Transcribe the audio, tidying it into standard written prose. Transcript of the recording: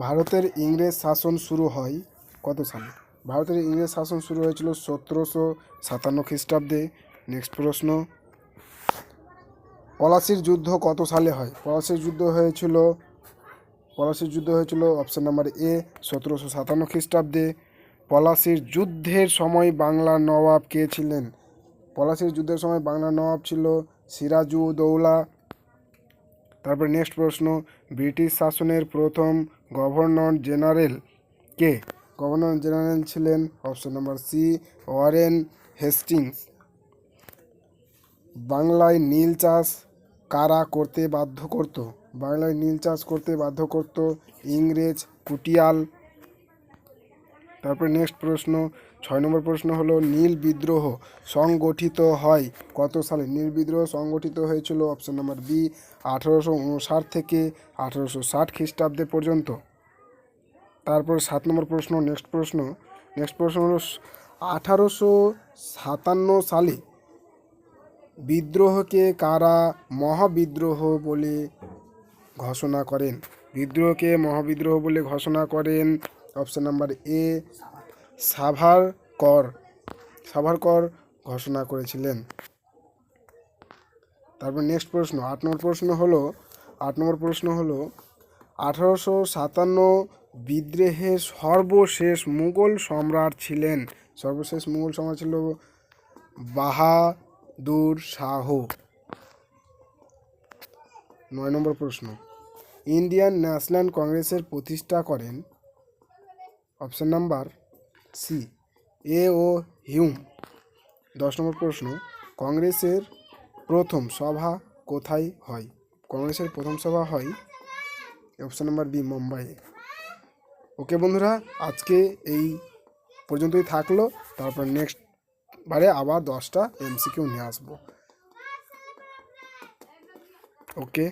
ভারতের ইংরেজ শাসন শুরু হয় কত সালে? ভারতের ইংরেজ শাসন শুরু হয়েছিল 1757 খ্রিস্টাব্দে। নেক্সট প্রশ্ন, পলাশির যুদ্ধ কত সালে হয়? পলাশির যুদ্ধ হয়েছিল অপশন নাম্বার এ 1757 খ্রিস্টাব্দে। পলাশির যুদ্ধের সময় বাংলার নবাব কে ছিলেন? পলাশির যুদ্ধের সময় বাংলার নবাব ছিল সিরাজউদ্দৌলা। তারপর নেক্সট প্রশ্ন, ব্রিটিশ শাসনের প্রথম গভর্নর জেনারেল কে? গভর্নর জেনারেল ছিলেন option number C Warren Hastings. বাংলায় নীল চাষ কারা করতে বাধ্য করত? বাংলায় নীল চাষ করতে বাধ্য করত ইংরেজ কুটিয়াল। তারপরে নেক্সট প্রশ্ন 6 নম্বর প্রশ্ন হলো নীল বিদ্রোহ সংগঠিত হয় কত সালে? নীল বিদ্রোহ সংগঠিত হয়েছিল অপশন নাম্বার বি 1859 থেকে 1860 খ্রিস্টাব্দে পর্যন্ত। তারপর 7 নম্বর প্রশ্ন নেক্সট প্রশ্ন হলো 1857 সালে বিদ্রোহকে কারা মহাবিদ্রোহ বলে ঘোষণা করেন? বিদ্রোহকে মহাবিদ্রোহ বলে ঘোষণা করেন অপশন নাম্বার এ সাভারকর ঘোষণা করেছিলেন। তারপর নেক্সট প্রশ্ন 8 নম্বর প্রশ্ন হলো 1857 বিদ্রোহের সর্বশেষ মুঘল সম্রাট ছিল বাহাদুর শাহ। 9 নম্বর প্রশ্ন, ইন্ডিয়ান ন্যাশনাল কংগ্রেসের প্রতিষ্ঠা করেন অপশন নাম্বার সি এ ও হিউম। 10 নম্বর প্রশ্ন, কংগ্রেসের প্রথম সভা কোথায় হয়? কংগ্রেসের প্রথম সভা হয় অপশন নাম্বার বি মুম্বাইয়ে। ওকে বন্ধুরা, আজকে এই পর্যন্তই থাকলো। তারপর নেক্সট বারে আবার 10টা MCQ নিয়ে আসবো। ওকে।